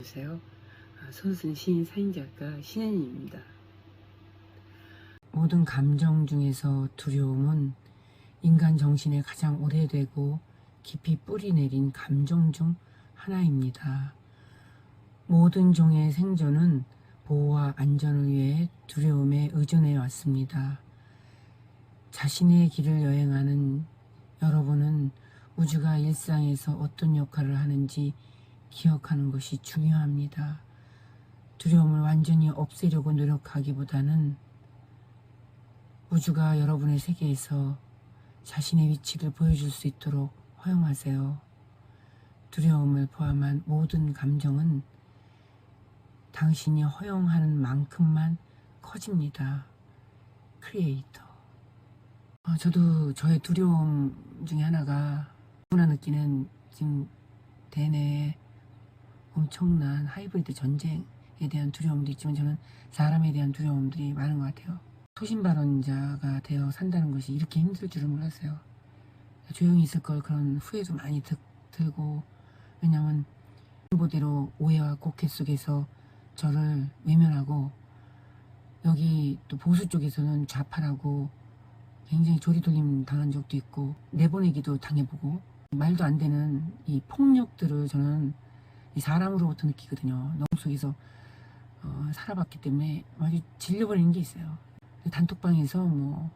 안녕하세요. 소설 시인 사인작가 신현입니다. 모든 감정 중에서 두려움은 인간 정신에 가장 오래되고 깊이 뿌리 내린 감정 중 하나입니다. 모든 종의 생존은 보호와 안전을 위해 두려움에 의존해 왔습니다. 자신의 길을 여행하는 여러분은 우주가 일상에서 어떤 역할을 하는지 기억하는 것이 중요합니다. 두려움을 완전히 없애려고 노력하기보다는 우주가 여러분의 세계에서 자신의 위치를 보여줄 수 있도록 허용하세요. 두려움을 포함한 모든 감정은 당신이 허용하는 만큼만 커집니다. 크리에이터. 저도 저의 두려움 중에 하나가 누구나 느끼는 지금 대내 엄청난 하이브리드 전쟁에 대한 두려움도 있지만 저는 사람에 대한 두려움들이 많은 것 같아요. 소신발언자가 되어 산다는 것이 이렇게 힘들 줄은 몰랐어요. 조용히 있을 걸 그런 후회도 많이 들고, 왜냐하면 후보대로 오해와 곡해 속에서 저를 외면하고, 여기 또 보수 쪽에서는 좌파라고 굉장히 조리돌림 당한 적도 있고 내보내기도 당해보고, 말도 안 되는 이 폭력들을 저는 이 사람으로부터 느끼거든요. 너무 속에서 살아봤기 때문에 아주 질려버리는 게 있어요. 단톡방에서 뭐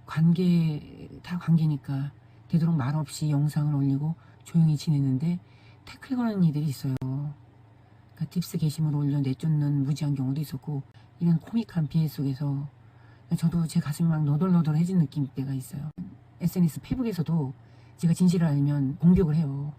관계 다 관계니까 되도록 말없이 영상을 올리고 조용히 지내는데 태클 거는 이들이 있어요. 그러니까 딥스 게시물을 올려 내쫓는 무지한 경우도 있었고, 이런 코믹한 비애 속에서 저도 제 가슴이 막 너덜너덜해진 느낌 때가 있어요. SNS 페북에서도 제가 진실을 알면 공격을 해요.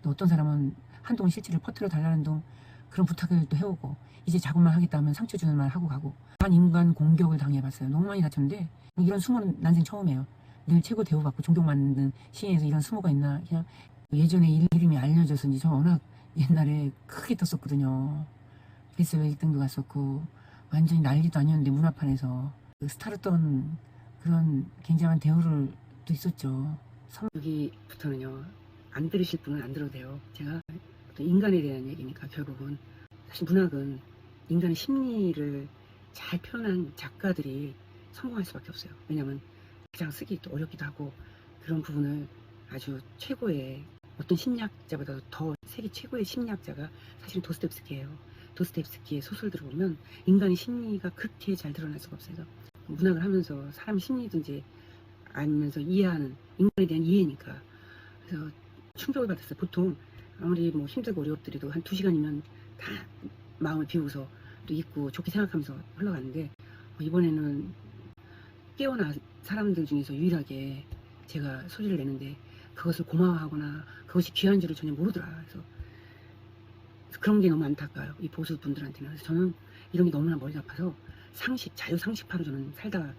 또 어떤 사람은 한동안 실체를 퍼뜨려 달라는 둥 그런 부탁을 또 해오고, 이제 작업만 하겠다 하면 상처 주는 말 하고 가고, 한 인간 공격을 당해봤어요. 너무 많이 다쳤는데 이런 수모는 난생 처음이에요. 늘 최고 대우받고 존경받는 시인에서 이런 수모가 있나. 그냥 예전에 이름이 알려져서인지 저 워낙 옛날에 크게 떴었거든요. 페스티벌 1등도 갔었고 완전히 난리도 아니었는데 문화판에서 그 스타로 떤 그런 굉장한 대우를 또 있었죠. 여기부터는요, 안 들으실 분은 안 들어도 돼요. 제가 인간에 대한 얘기니까 결국은 사실 문학은 인간의 심리를 잘 표현한 작가들이 성공할 수밖에 없어요. 왜냐하면 가장 쓰기 또 어렵기도 하고, 그런 부분을 아주 최고의 어떤 심리학자보다도 더 세계 최고의 심리학자가 사실은 도스토옙스키예요. 도스토옙스키의 소설들을 보면 인간의 심리가 그렇게 잘 드러날 수가 없어요. 문학을 하면서 사람 심리든지 알면서 이해하는 인간에 대한 이해니까. 그래서 충격을 받았어요. 보통 아무리 뭐 힘들고 어려웠더라도 한 2시간이면 다 마음을 비우고서 또 잊고 좋게 생각하면서 흘러가는데, 이번에는 깨어난 사람들 중에서 유일하게 제가 소리를 내는데 그것을 고마워하거나 그것이 귀한 줄을 전혀 모르더라. 그래서 그런 게 너무 안타까워요, 이 보수 분들한테는. 그래서 저는 이런 게 너무나 머리가 아파서 상식, 자유상식파로 저는 살다가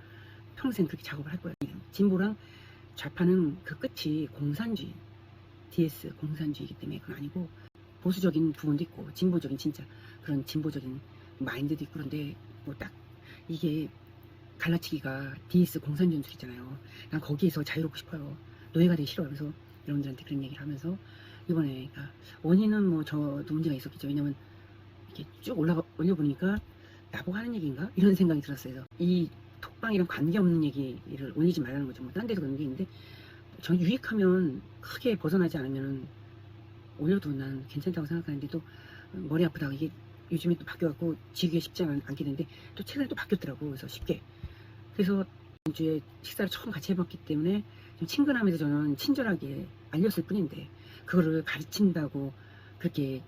평생 그렇게 작업을 할 거예요. 진보랑 좌파는 그 끝이 공산주의, DS 공산주의이기 때문에 그건 아니고, 보수적인 부분도 있고 진보적인 진짜 그런 진보적인 마인드도 있고, 그런데 뭐 딱 이게 갈라치기가 DS 공산 전술이잖아요. 난 거기에서 자유롭고 싶어요. 노예가 되기 싫어요. 그래서 여러분들한테 그런 얘기를 하면서 이번에, 그러니까 원인은 뭐 저도 문제가 있었겠죠. 왜냐면 이렇게 쭉 올려보니까 나보고 하는 얘기인가 이런 생각이 들었어요. 그래서 이 톡방이랑 관계없는 얘기를 올리지 말라는 거죠. 뭐 딴 데서 그런 게 있는데, 전 유익하면 크게 벗어나지 않으면 올려도 난 괜찮다고 생각하는데, 또 머리 아프다가 이게 요즘에 또 바뀌어갖고 지기가 쉽지 않게 되는데 또 최근에 또 바뀌었더라고. 그래서 쉽게. 그래서 이번 주에 식사를 처음 같이 해봤기 때문에 좀 친근함에서 저는 친절하게 알렸을 뿐인데, 그거를 가르친다고 그렇게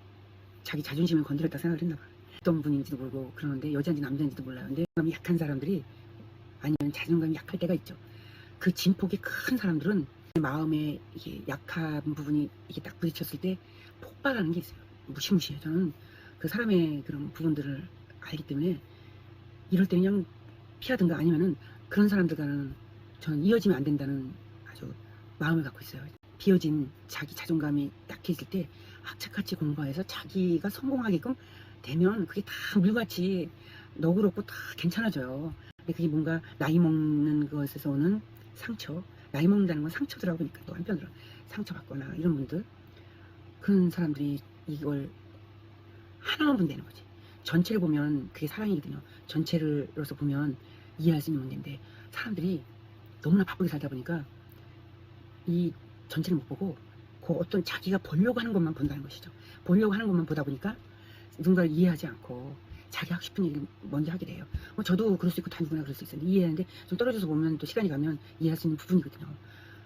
자기 자존심을 건드렸다 생각을 했나 봐요. 어떤 분인지도 모르고 그러는데, 여자인지 남자인지도 몰라요. 근데 자존감이 약한 사람들이, 아니면 자존감이 약할 때가 있죠. 그 진폭이 큰 사람들은 마음에 이게 약한 부분이 이게 딱 부딪혔을 때 폭발하는 게 있어요. 무시무시해요. 저는 그 사람의 그런 부분들을 알기 때문에 이럴 때 그냥 피하든가, 아니면은 그런 사람들과는 저는 이어지면 안 된다는 아주 마음을 갖고 있어요. 비어진 자기 자존감이 약해질 때 악착같이 공부해서 자기가 성공하게끔 되면 그게 다 물같이 너그럽고 다 괜찮아져요. 근데 그게 뭔가 나이 먹는 것에서 오는 상처, 나이 먹는다는 건 상처더라고. 보니까 또 한편으로 상처받거나 이런 분들, 그런 사람들이 이걸 하나만 보면 되는 거지. 전체를 보면 그게 사랑이거든요. 전체를로서 보면 이해할 수 있는 문제인데 사람들이 너무나 바쁘게 살다 보니까 이 전체를 못 보고 그 어떤 자기가 보려고 하는 것만 본다는 것이죠. 보려고 하는 것만 보다 보니까 누군가를 이해하지 않고 자기 하고 싶은 얘기를 먼저 하게 돼요. 저도 그럴 수 있고 다 누구나 그럴 수 있어요. 이해하는데 좀 떨어져서 보면 또 시간이 가면 이해할 수 있는 부분이거든요.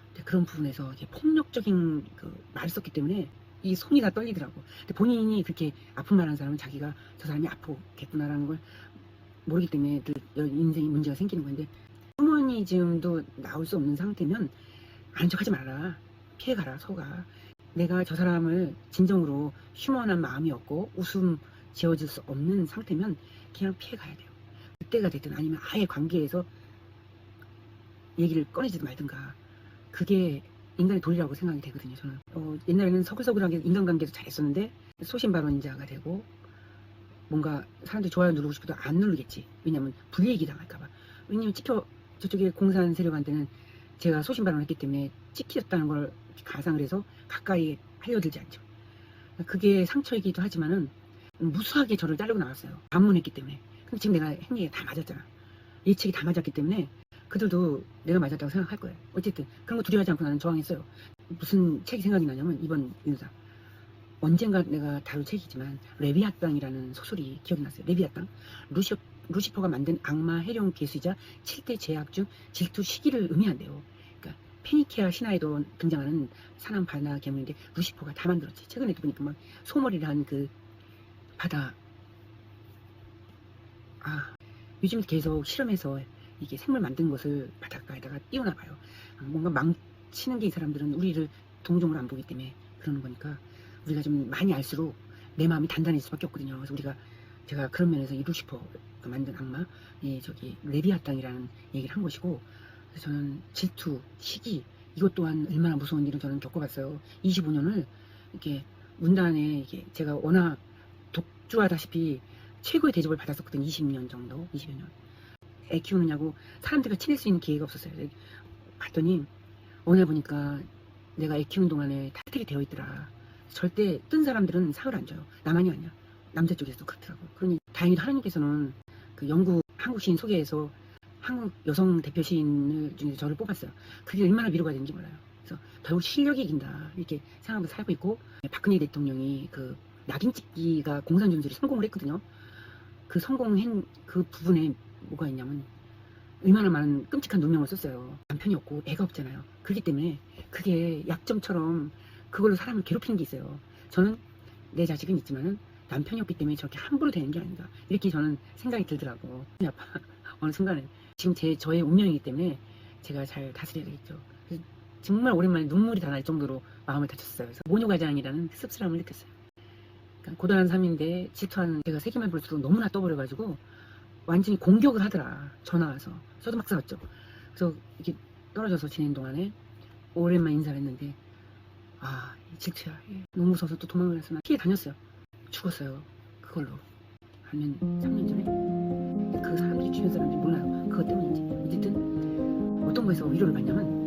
근데 그런 부분에서 이게 폭력적인 그 말을 썼기 때문에 이 손이 다 떨리더라고. 근데 본인이 그렇게 아픈 말 하는 사람은 자기가 저 사람이 아프겠구나라는 걸 모르기 때문에 늘 인생에 문제가 생기는 건데, 휴머니즘도 나올 수 없는 상태면 아는 척 하지 말라. 피해가라. 서가 내가 저 사람을 진정으로 휴머한 마음이 없고 웃음 지어줄 수 없는 상태면 그냥 피해가야 돼요. 그때가 됐든 아니면 아예 관계에서 얘기를 꺼내지도 말든가. 그게 인간의 도리라고 생각이 되거든요. 저는 옛날에는 서글서글하게 인간관계도 잘했었는데 소신발언자가 되고 뭔가 사람들이 좋아요 누르고 싶어도 안 누르겠지. 왜냐면 불이익이 당할까봐. 왜냐면 저쪽에 공산 세력한테는 제가 소신발언을 했기 때문에 찍혔다는 걸 가상을 해서 가까이 하려들지 않죠. 그게 상처이기도 하지만은 무수하게 저를 자르고 나왔어요. 반문했기 때문에. 근데 지금 내가 한 얘기가 다 맞았잖아. 예측이 다 맞았기 때문에 그들도 내가 맞았다고 생각할 거예요. 어쨌든 그런 거 두려워하지 않고 나는 저항했어요. 무슨 책이 생각이 나냐면 이번 인사 언젠가 내가 다룰 책이지만 레비아땅이라는 소설이 기억이 났어요. 레비아땅. 루시퍼가 만든 악마 해룡 괴수이자 7대 죄악 중 질투 시기를 의미한대요. 그러니까 페니케아 신화에도 등장하는 사람 바다 괴물인데 루시퍼가 다 만들었지. 최근에도 보니까 막 소머리를 한 그 바다. 요즘 계속 실험해서 이게 생물 만든 것을 바닷가에다가 띄우나 봐요. 뭔가 망치는 게 이 사람들은 우리를 동종으로 안 보기 때문에 그러는 거니까 우리가 좀 많이 알수록 내 마음이 단단해질 수밖에 없거든요. 그래서 제가 그런 면에서 이 루시퍼가 만든 악마, 저기 레비아땅이라는 얘기를 한 것이고, 그래서 저는 질투, 시기 이것 또한 얼마나 무서운 일을 저는 겪어봤어요. 25년을 이렇게 문단에 이게 제가 워낙 독주하다시피 최고의 대접을 받았었거든. 20년 정도, 20년. 애 키우느냐고 사람들과 친할 수 있는 기회가 없었어요. 봤더니 어느 날 보니까 내가 애 키우는 동안에 타이틀이 되어 있더라. 절대 뜬 사람들은 상을 안 줘요. 나만이 아니야. 남자 쪽에서도 그렇더라고. 그러니 다행히도 하나님께서는 그 영국 한국 시인 소개해서 한국 여성 대표 시인을 중에서 저를 뽑았어요. 그게 얼마나 위로가 되는지 몰라요. 그래서 더욱 실력이 이긴다 이렇게 생각하고 살고 있고, 박근혜 대통령이 그 낙인 찍기가 공산 준수를 성공을 했거든요. 그 성공한 그 부분에 뭐가 있냐면 얼마나 많은 끔찍한 누명을 썼어요. 남편이 없고 애가 없잖아요. 그렇기 때문에 그게 약점처럼 그걸로 사람을 괴롭히는 게 있어요. 저는 내 자식은 있지만은 남편이 없기 때문에 저렇게 함부로 되는 게 아닌가 이렇게 저는 생각이 들더라고. 아파. 어느 순간에 지금 저의 운명이기 때문에 제가 잘 다스려야 되겠죠. 정말 오랜만에 눈물이 다 날 정도로 마음을 다쳤어요. 그래서 모녀가장이라는 씁쓸함을 느꼈어요. 그러니까 고단한 삶인데 질투하는 제가 세기말 볼수록 너무나 떠버려가지고 완전히 공격을 하더라. 전화 와서. 저도 막 싸웠죠. 그래서 이렇게 떨어져서 지낸 동안에 오랜만에 인사를 했는데 질투야. 너무 무서워서 또 도망을 해서 나 피해 다녔어요. 죽었어요. 그걸로. 한 3년 전에. 그 사람들이 주변 사람들이 몰라요. 그것 때문인지. 어쨌든 어떤 거에서 위로를 받냐면